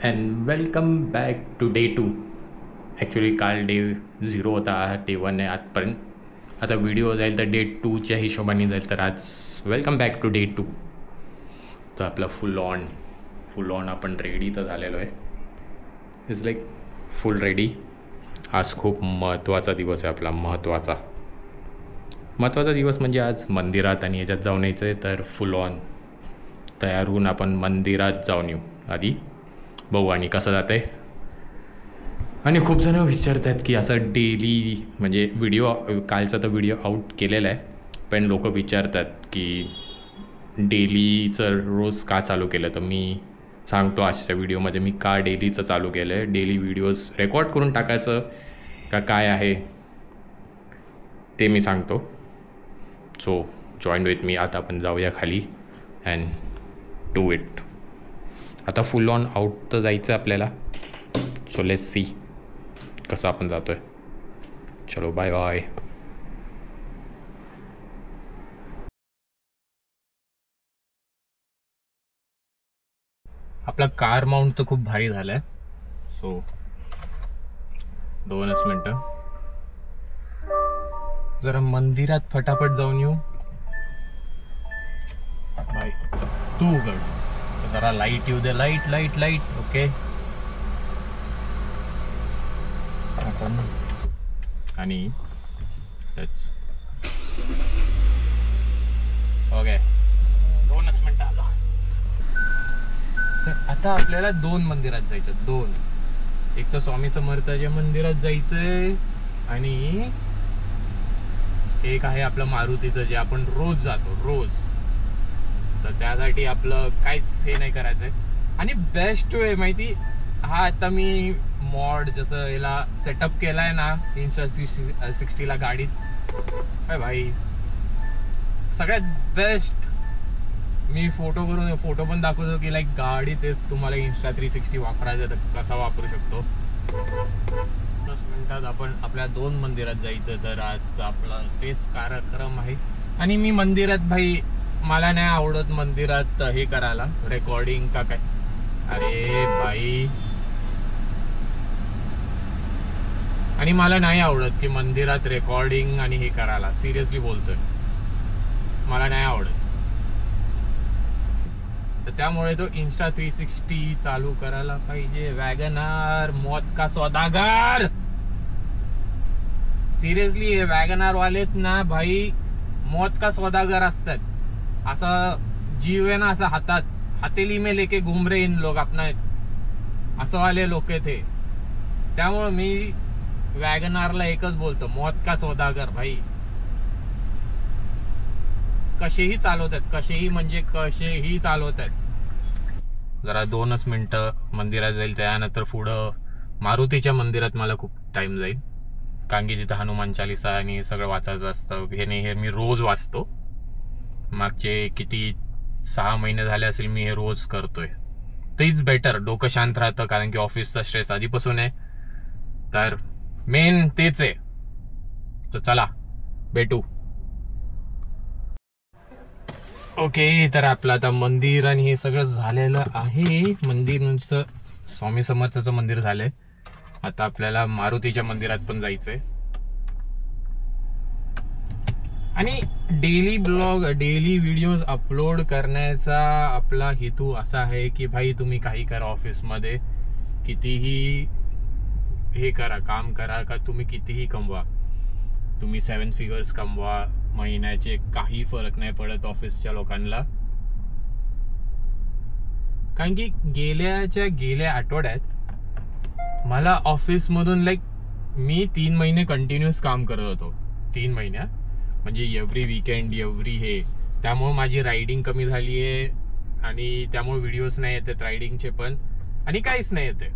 And welcome back to day 2. Actually काल day 0 होता, day 1 आहे आजपर्यंत. आता व्हिडिओ जाईल तर डे 2च्या हिशोबाने जाईल, तर आज वेलकम बॅक टू डे 2. तर आपला फुल ऑन आपण रेडी तर झालेलो आहे. It's like full ready. आज खूप महत्त्वाचा दिवस आहे आपला, महत्त्वाचा दिवस म्हणजे आज मंदिरात आणि याच्यात जाऊन यायचं आहे. तर फुल ऑन तयार होऊन आपण मंदिरात जाऊन येऊ. आधी बघू आणि कसं जातं आहे. आणि खूप जण विचारत आहेत की असं डेली म्हणजे कालचा तर व्हिडिओ आउट केलेला आहे, पण लोक विचारतात की डेलीचं रोज का चालू केलं. तर मी सांगतो आजच्या व्हिडिओमध्ये मी का डेलीचं चालू केलं आहे. डेली व्हिडिओज रेकॉर्ड करून टाकायचं का काय आहे ते मी सांगतो. So join with me. आता आपण जाऊया खाली अँड डू इट. आता फुल ऑन आउट तर जायचं आहे आपल्याला. सो लेट्स सी कसं आपण जातो आहे. चलो बाय बाय. आपला कार माउंट तर खूप भारी झाला आहे. सो 2च मिनटं जरा मंदिरात फटाफट जाऊन येऊ. बाय. तू उघड जरा लाईट येऊ दे. लाईट. ओके. आणि ओके 2च मिनटं आलं. तर आता आपल्याला 2 मंदिरात जायचं. 2. एक तर स्वामी समर्थाच्या मंदिरात जायचंय आणि एक आहे आपलं मारुतीचं, जे आपण रोज जातो. तर त्यासाठी आपलं काहीच हे नाही करायचंय. आणि बेस्ट वे माहिती, हा आता मी मॉड जसं याला सेटअप केलाय ना Insta360ला गाडीत. काय भाई सगळ्यात बेस्ट. मी फोटो पण दाखवतो की लाईक गाडीत तुम्हाला Insta360 वापरायचं तर कसा वापरू शकतो. 10 मिनिटात आपण आपल्या 2 मंदिरात जायचं. तर आज आपला तेच कार्यक्रम आहे. आणि मी मंदिरात भाई मला नाही आवडत मंदिरात हे करायला, रेकॉर्डिंग का काय. अरे भाई, आणि मला नाही आवडत की मंदिरात रेकॉर्डिंग आणि हे करायला. सिरियसली बोलतोय, मला नाही आवडत. तर त्यामुळे तो Insta360 चालू करायला पाहिजे. वॅगनार मौत का सौदागर. सिरियसली हे वॅगनार वालेत ना भाई, मौत का सौदागर असतात. असं जीव आहे ना, असं हथेली में लेके घूम रहे इन लोग अपना, असं वाले लोक थे. त्यामुळे मी वॅगनारला एकच बोलतो, मौत का सौदागर भाई. कसेही चालवतात. जरा 2च मिनटं मंदिरात जाईल. त्यानंतर पुढं मारुतीच्या मंदिरात मला खूप टाइम जाईल, कारण की तिथं हनुमान चालीसा आणि सगळं वाचायचं असतं. हे मी रोज वाचतो. मागचे किती 6 महिने झाले असेल मी हे रोज करतोय. तेच बेटर, डोकं शांत राहतं, कारण की ऑफिसचा स्ट्रेस आधीपासून आहे. तर मेन तेच आहे. तर चला भेटू. ओके. तर आपलं आता मंदिर आणि हे सगळं झालेलं आहे. मंदिर नुसतं स्वामी समर्थाचं मंदिर झालंय. आता आपल्याला मारुतीच्या मंदिरात पण जायचंय. आणि डेली व्हिडिओज अपलोड करण्याचा आपला हेतू असा आहे की भाई तुम्ही काही करा ऑफिसमध्ये, कितीही हे करा, काम करा, का तुम्ही कितीही कमवा, तुम्ही 7 फिगर्स कमवा महिन्याचे, काही फरक नाही पडत ऑफिसच्या लोकांना. कारण की गेल्या आठवड्यात मला ऑफिसमधून लाईक मी 3 महिने कंटिन्युअस काम करत होतो. 3 महिन्या म्हणजे एव्हरी वीकेंड हे. त्यामुळे माझी रायडिंग कमी झाली आहे आणि त्यामुळे व्हिडिओज नाही येतात रायडिंगचे पण, आणि काहीच नाही येते.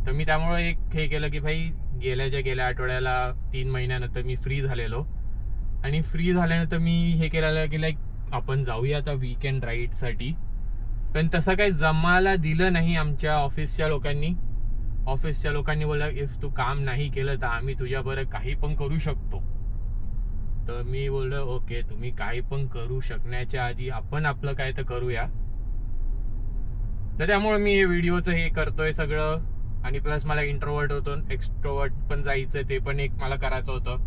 तर मी त्यामुळे एक हे केलं की भाई गेल्या आठवड्याला 3 महिन्यानंतर मी फ्री झालेलो. आणि फ्री झाल्यानंतर मी हे केलेलं की लाईक आपण जाऊया आता वीकेंड राईडसाठी. पण तसं काही जमायला दिलं नाही आमच्या ऑफिसच्या लोकांनी बोलला इफ तू काम नाही केलं तर आम्ही तुझ्याबरोबर काही पण करू शकतो. तर मी बोललो ओके, तुम्ही काही पण करू शकण्याच्या आधी आपण आपलं काय तर करूया. तर त्यामुळे मी हे व्हिडिओचं हे करतोय सगळं. आणि प्लस मला इंट्रोवर्ट होतो, एक्स्ट्रोवर्ट पण जायचं, ते पण एक मला करायचं होतं.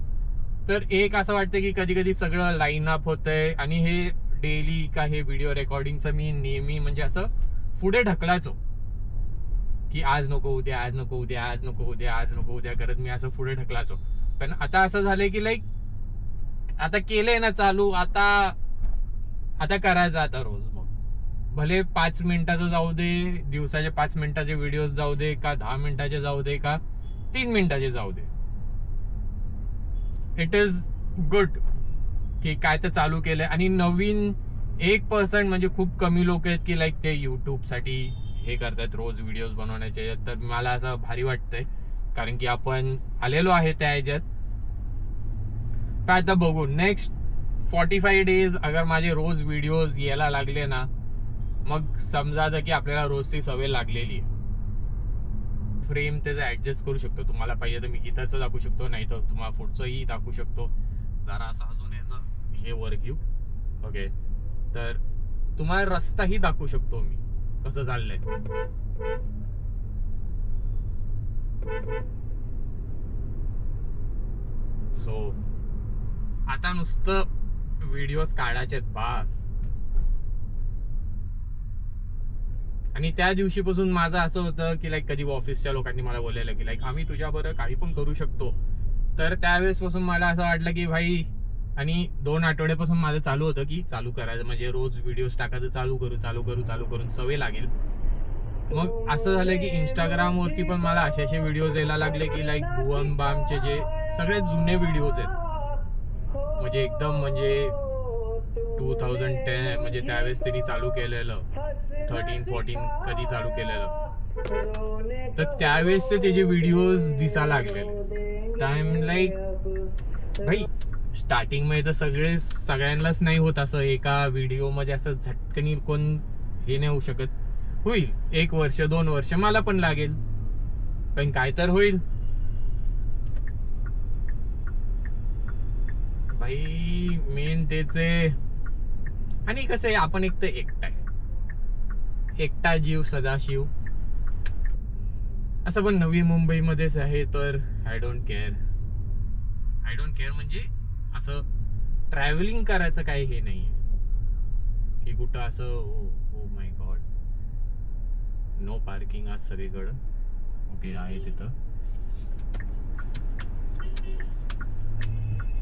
तर एक असं वाटतं की कधी कधी सगळं लाईन अप होतंय. आणि हे डेली का हे व्हिडिओ रेकॉर्डिंगचं मी नेहमी म्हणजे असं पुढे ढकलायचो की आज नको उद्या, आज नको उद्या, आज नको उद्या, आज नको उद्या करत मी असं पुढे ढकलायचो. पण आता असं झालंय की लाईक आता केलंय ना चालू, आता करायचं आता रोज. मग भले 5 मिनिटाचं जाऊ दे, दिवसाचे 5 मिनिटाचे व्हिडिओ जाऊ दे, का 10 मिनिटाचे जाऊ दे, का 3 मिनिटाचे जाऊ दे, इट इज गुड की काय तर चालू केलंय. आणि नवीन 1% म्हणजे खूप कमी लोक आहेत की लाईक ते युट्यूब साठी हे करतात, रोज व्हिडिओज बनवण्याचे. तर मला असं भारी वाटतंय, कारण की आपण आलेलो आहे त्या ह्याच्यात. पण आता बघू नेक्स्ट 45 डेज अगर माझे रोज व्हिडिओज यायला लागले ना, मग समजा की आपल्याला रोजची सवय लागलेली आहे. फ्रेम त्याचं ऍडजस्ट करू शकतो. तुम्हाला पाहिजे तर मी इथंच दाखवू शकतो, नाही तर तुम्हाला पुढचंही दाखवू शकतो. जरा असं अजून हे वर घेऊ. ओके, तर तुम्हाला रस्ताही दाखवू शकतो मी कसं चाललंय. सो आता नुसतं व्हिडिओज काढायचे बास. आणि त्या दिवशीपासून माझं असं होतं की लाईक कधी ऑफिसच्या लोकांनी मला बोलायला की लाईक आम्ही तुझ्या बरोबर काही पण करू शकतो. तर त्यावेळेस पासून मला असं वाटलं की भाई, आणि 2 आठवड्यापासून माझं चालू होतं की चालू करायचं, म्हणजे रोज व्हिडिओज टाकायचं चालू करून सवय लागेल. मग असं झालं की इंस्टाग्राम वरती पण मला असे व्हिडिओज यायला लागले की लाईक भुवन बामचे जे सगळे जुने व्हिडिओज आहेत, म्हणजे एकदम म्हणजे 2010 म्हणजे त्यावेळेस त्यांनी चालू केलेलं, 13-14 कधी चालू केलेलं. तर त्यावेळेस त्याचे व्हिडिओज दिसायला लागलेले. तर आय एम लाईक भाई, स्टार्टिंग मध्ये तर सगळ्यांनाच नाही होत असं एका व्हिडिओ मध्ये असं झटकनी कोण हे नाही होऊ शकत. होईल 1 वर्ष 2 वर्ष मला पण लागेल, पण काय तर होईल भाई. मेन तेच आहे. आणि कसं आहे, आपण एक तर एकटा जीव सदाशिव, असं पण नवी मुंबईमध्येच आहे. तर आय डोंट केअर म्हणजे असं ट्रॅव्हलिंग करायचं काही हे नाहीये की कुठं असं oh my God, no parking आज सगळीकडं. ओके आहे तिथं.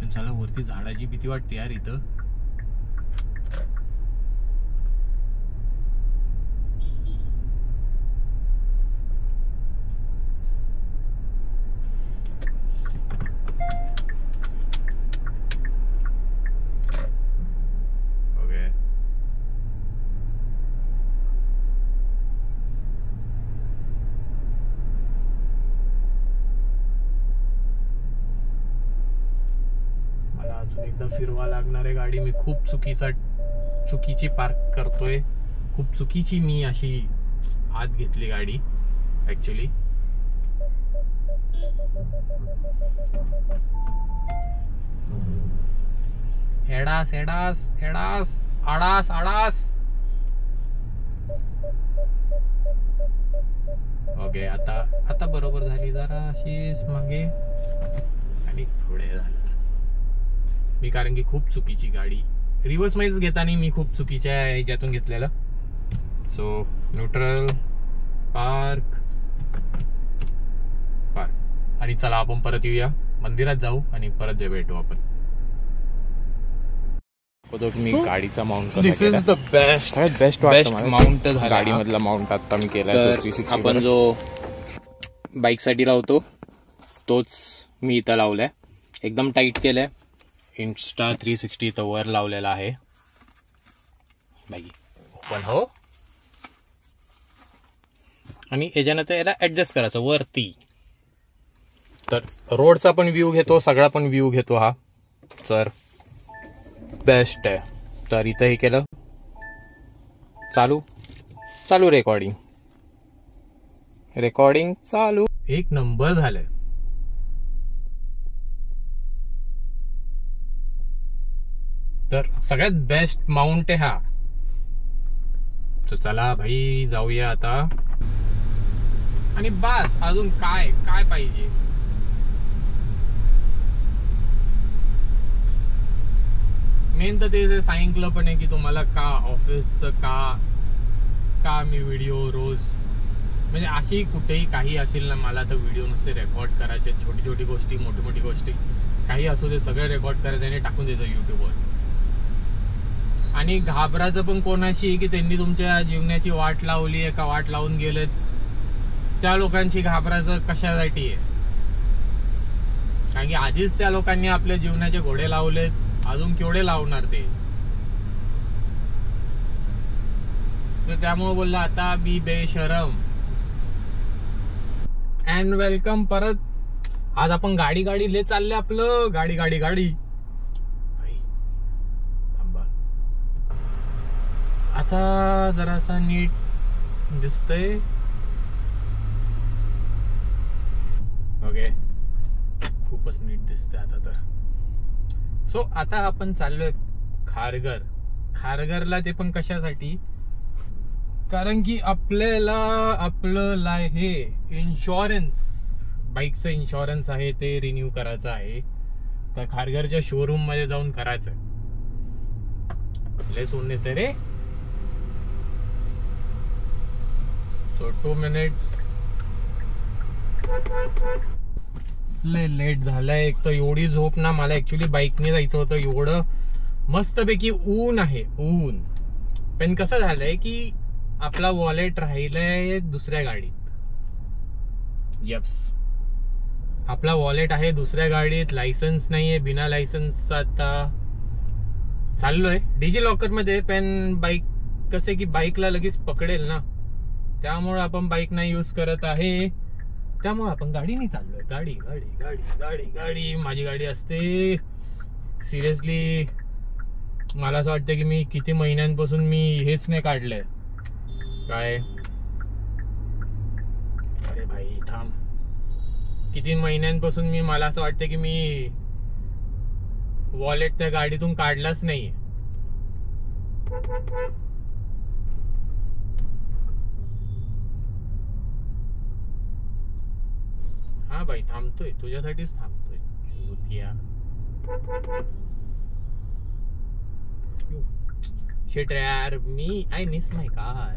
चला वरती झाडाची भीती वाटते यार इथं. एकदा फिरवा लागणार आहे गाडी. मी खूप चुकीची पार्क करतोय, खूप चुकीची मी अशी आत घेतली गाडी ऍक्च्युली. हेडास हेडास हेडास आडास आडास. ओके, आता बरोबर झाली. जरा अशीच मागे आणि पुढे झालं मी, कारण की खूप चुकीची गाडी रिव्हर्स मध्येच घेताना मी खूप चुकीच्या ह्याच्यातून घेतलेलं. So neutral park. आणि चला आपण परत येऊया, मंदिरात जाऊ आणि परत भेटू आपण. मी गाडीचा mount, this is the best mount गाडी मधला माउंट आता मी केलाय. आपण जो बाईक साठी लावतो तोच मी इथं लावलाय, एकदम टाईट केलाय. इंस्टा 360 इथं वर लावलेला आहे. बाई ओपन हो, आणि याच्यानंतर याला ऍडजस्ट करायचं वरती. तर रोडचा पण व्ह्यू घेतो, सगळा पण व्ह्यू घेतो हा. तर बेस्ट आहे. तर इथं हे केलं, चालू रेकॉर्डिंग चालू. एक नंबर झालंय. तर सगळ्यात बेस्ट माउंट आहे हा. तर चला भाई जाऊया आता. आणि बस अजून काय काय पाहिजे. मेन तर ते सांगितलं पण आहे की तुम्हाला का ऑफिसचं का मी व्हिडिओ रोज म्हणजे अशी कुठेही काही असेल ना, मला तर व्हिडिओ नुसते रेकॉर्ड करायचे. छोटी छोटी गोष्टी मोठी मोठी गोष्टी काही असू दे सगळं रेकॉर्ड करायचं आणि टाकून द्यायचं युट्यूबवर. आणि घाबरायचं पण कोणाशी आहे की त्यांनी तुमच्या जीवनाची वाट लावली आहे का वाट लावून गेलेत. त्या लोकांशी घाबरायचं कशासाठी आहे. कारण की आधीच त्या लोकांनी आपल्या जीवनाचे घोडे लावलेत, अजून केवढे लावणार ते. तर त्यामुळे बोलला आता बी बेशरम. अँड वेलकम परत. आज आपण गाडी ले चालले. आपलं गाडी थांबा आता जरासा नीट दिसतंय. ओके खूपच नीट दिसतंय आता तर. सो आता आपण चाललोय खारघरला. ते पण कशासाठी. कारण की आपलं हे इन्शुरन्स बाईकचं इन्शुरन्स आहे ते रिन्यू करायचं आहे. तर खारघरच्या शोरूम मध्ये जाऊन करायचं. लय सोडणे ते रे. So 2 minutes. लय लेट झालाय. एक तर एवढी झोप ना. मला ऍक्च्युली बाईकने जायचं होतं. एवढं मस्तपैकी ऊन आहे ऊन. पण कसं झालंय की आपला वॉलेट राहिलाय दुसऱ्या गाडीत. यप्स आपला वॉलेट आहे दुसऱ्या गाडीत. लायसन्स नाहीये. बिना लायसन्स आता चाललोय डिजी लॉकर मध्ये. पण बाईक कसे की बाईकला लगेच पकडेल ना, त्यामुळे आपण बाईक नाही यूज करत आहे. त्यामुळे आपण गाडीने चाललोय. गाडी माझी गाडी असते. सिरियसली मला असं वाटतं की मी किती महिन्यांपासून मी हेच नाही काढलंय. काय अरे भाई थांब. किती महिन्यांपासून मला असं वाटतं की मी वॉलेट त्या गाडीतून काढलाच नाहीये. हा भाई थांबतोय तुझ्यासाठीच थांबतोय. शिट यार आय मिस माय कार.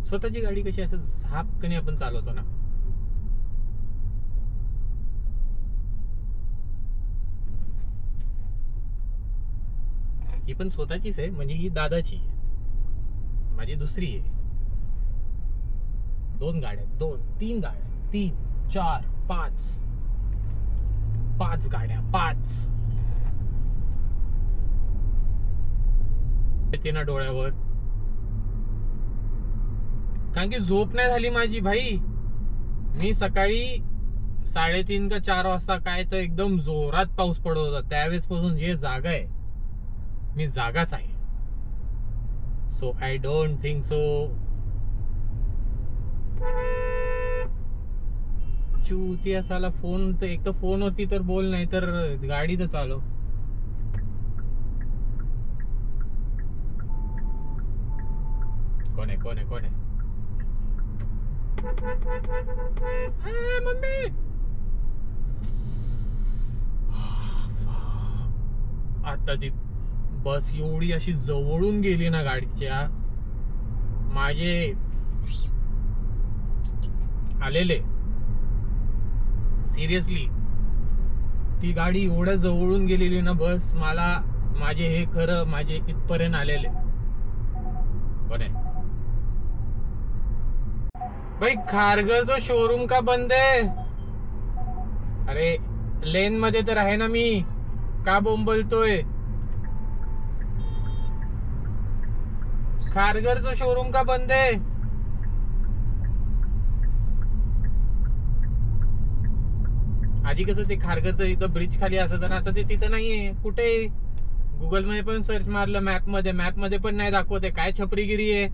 स्वतःची गाडी कशी असं झापकने आपण चालवतो ना. ही पण स्वतःचीच आहे. म्हणजे ही दादाची आहे. माझी दुसरी आहे. 2 गाड्या 3 गाड्या 3 4 5 गाड्या 5 येते ना डोळ्यावर. कारण की झोप नाही झाली माझी भाई. मी सकाळी 3:30 का 4 वाजता काय तर एकदम जोरात पाऊस पडत होता. त्यावेळेस पासून जे जागा आहे मी जागाच आहे. So I don't think so. चूती असाला फोन तर एक तर फोनवरती तर बोल नाही तर गाडी तर चालव. कोण आहे मम्मी. आता ती बस एवढी अशी जवळून गेली ना गाडीच्या. माझे आलेले सिरियसली ती गाडी एवढ्या जवळून गेलेली ना बस. माझे हे खरं माझे इथपर्यंत आलेले. कोण आहे भाई. खारघरचं शोरूम का बंद आहे. अरे लेन मध्ये तर आहे ना मी. का बोंबलतोय. खारघरचं शोरूम का बंद आहे. आधी कसं ते खारघरचं इथं ब्रिज खाली असत ना. आता ते तिथं नाहीये. कुठे गुगल मध्ये पण सर्च मारलं मॅप मध्ये पण नाही दाखवते. काय छपरीगिरी आहे.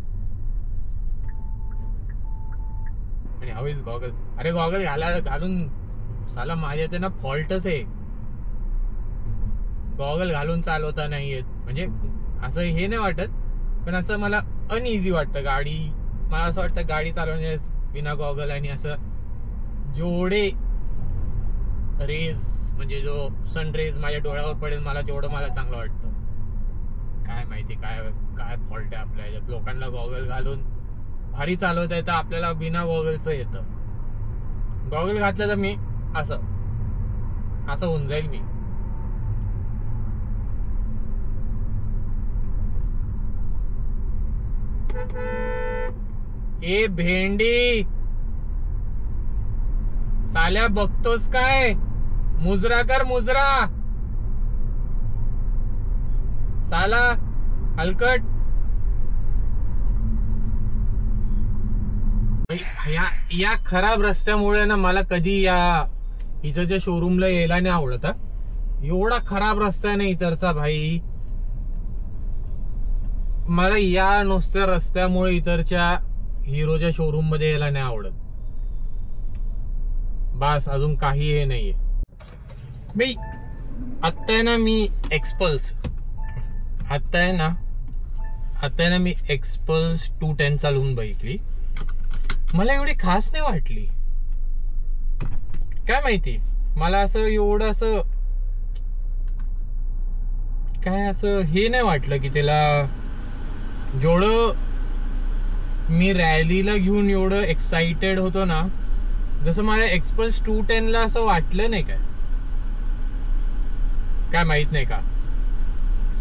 आणि हवेच गॉगल. अरे गॉगल घालून साला माझ्या ते ना फॉल्टच आहे. गॉगल घालून चालवता नाहीयेत. म्हणजे असं हे नाही वाटत पण असं मला अनइझी वाटतं गाडी. मला असं वाटतं गाडी चालवणे विना गॉगल आणि असं जेवढे रेज म्हणजे जो सन रेज माझ्या डोळ्यावर पडेल मला तेवढं मला चांगलं वाटतं. काय माहिती काय काय फॉल्ट आहे आपल्या ह्याच्यात. लोकांना गॉगल घालून भारी चालवता येतं, आपल्याला बिना गॉगलचं येतं. गॉगल घातलं तर मी असं असं होऊन जाईल मी. ए भेंडी साल्या बघतोस काय? मुजरा कर मुजरा साला हलकट. या खराब रस्त्यामुळे ना मला कधी या इथच्या शोरूमला यायला नाही आवडत. एवढा खराब रस्ता आहे ना इतरचा भाई. मला या नुसत्या रस्त्यामुळे इतरच्या हिरोच्या शोरूम मध्ये यायला नाही आवडत. बस अजून काही हे नाहीये भाई. आता आहे ना मी एक्सपल्स आता आहे ना मी एक्सपल्स 210 चालवून बघितली. मला एवढी खास नाही वाटली. काय माहिती मला असं एवढं असं काय असं हे नाही वाटलं की त्याला जेवढं मी रॅलीला घेऊन एवढं एक्साइटेड होतो ना जसं मला एक्सपल्स 210 ला असं वाटलं नाही. काय माहित नाही का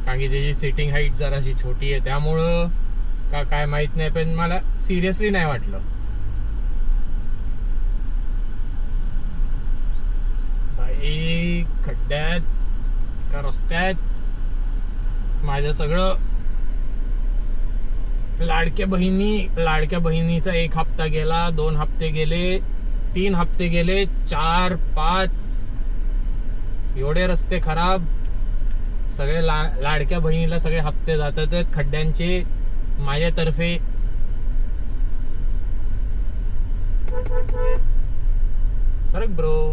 कारण की त्याची सिटिंग हाईट जराशी छोटी आहे त्यामुळं का काय माहित नाही. पण मला सिरियसली नाही वाटलं. भाई खड्ड्यात का रस्त्यात माझं सगळं लाडक्या बहिणीचा 1 हप्ता गेला, 2 हप्ते गेले, 3 हप्ते गेले, 4, 5 एवढे रस्ते खराब. सगळे लाडक्या बहिणीला सगळे हप्ते जातात खड्ड्यांचे माझ्यातर्फे. सरक ब्रो.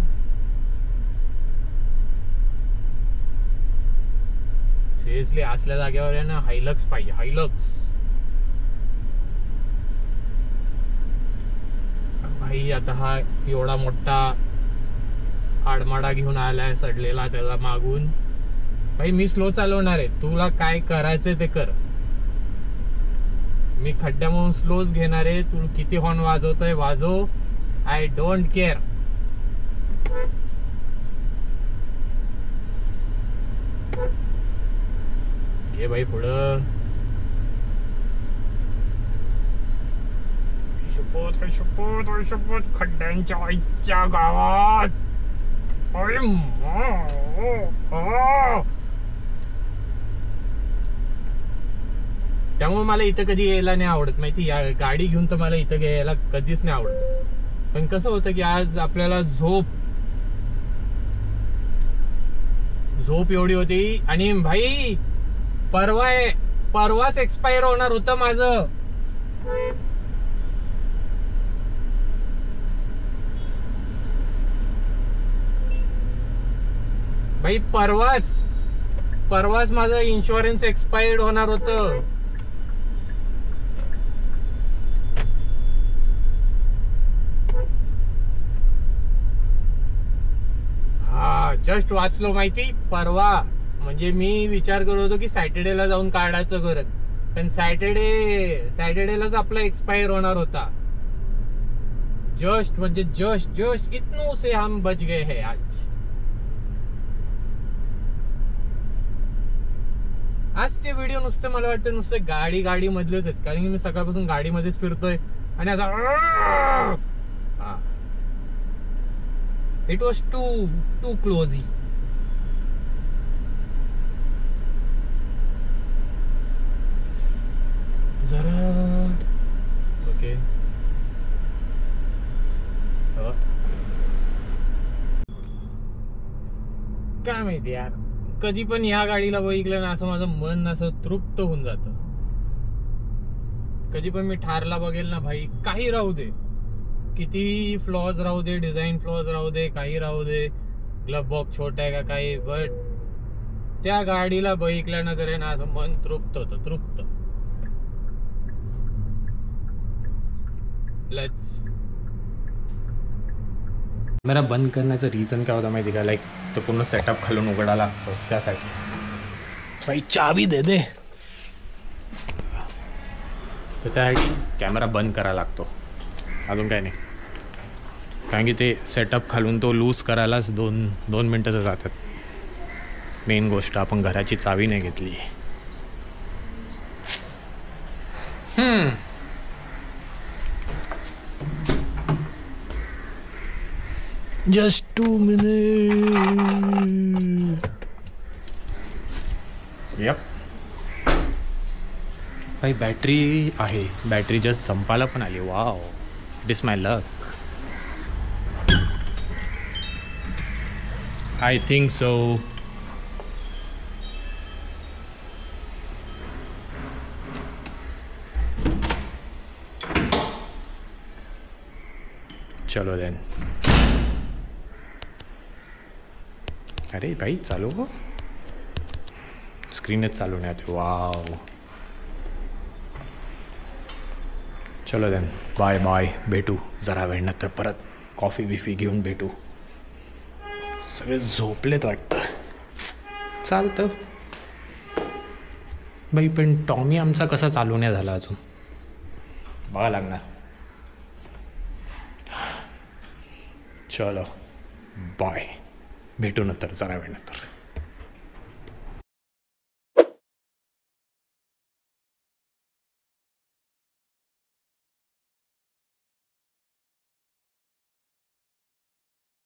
सिरियसली असल्या जागेवर आहे ना हायलक्स पाहिजे. हायलक्स भाई. आता हा एवढा मोठा आडमाडा घेऊन आलाय सडलेला त्याला मागून. भाई मी स्लो चालवणार आहे. तुला काय करायचंय ते कर. मी खड्ड्या म्हणून स्लोच घेणार आहे. तू किती हॉर्न वाजवतोय वाजव. I don't care. घे भाई पुढं. शपथ खड्ड्यांच्या आईच्या गावात. त्यामुळे मला इथं कधी यायला नाही आवडत माहिती. या गाडी घेऊन तर मला इथं यायला कधीच नाही आवडत. पण कसं होतं की आज आपल्याला झोप एवढी होती आणि भाई परवाच एक्सपायर होणार होतं माझं. भाई परवाच माझं इन्शुरन्स एक्सपायर्ड होणार होतं. हा जस्ट वाचलो माहिती. परवा म्हणजे मी विचार करत होतो की सॅटर्डेला जाऊन काढायचं करत. पण सॅटर्डेलाच आपला एक्सपायर होणार होता. जस्ट इतनों से हम बच गए हैं आज. आजचे व्हिडिओ नुसते मला वाटतं नुसते गाडी मधलेच आहेत. कारण की मी सकाळपासून गाडीमध्येच फिरतोय आणि असा इट वॉज टू क्लोजी. जरा ओके. काय माहिती यार. कधी पण ह्या गाडीला बघितलं ना असं माझं मन असं तृप्त होऊन जातं. कधी पण मी ठारला बघेल ना भाई काही राहू दे किती फ्लॉज राहू दे डिझाईन फ्लॉज राहू दे काही राहू दे ग्लब बॉक्स छोटा आहे का काही बट त्या गाडीला बघितल्यानंतर आहे ना असं मन तृप्त होतं. लेट्स. कॅमेरा बंद करण्याचं रिझन काय होतं माहिती का, लाईक तो पूर्ण सेटअप खालून उघडा लागतो त्यासाठी. भाई चावी दे दे. त्याच्यासाठी कॅमेरा बंद करायला लागतो, अजून काय नाही. कारण की ते सेटअप खालून तो लूज करायलाच दोन मिनटं जातात. मेन गोष्ट आपण घराची चावी नाही घेतली. Just 2 minutes. यप. भाई बॅटरी आहे, बॅटरी जस्ट संपायला पण आली. Wow, it is my luck. I think so. चलो देन. अरे भाई चालू हो, स्क्रीनच चालू नाही आते. वाव. चलो देन, बाय बाय. भेटू जरा वेळनंतर परत, कॉफी बिफी घेऊन भेटू. सगळे झोपलेत वाटतं. चालतं भाई, पण टॉमी आमचा कसा चालू नाही झाला अजून, बघा लागणार. चलो बाय, भेटू नंतर जरा वेळनंतर.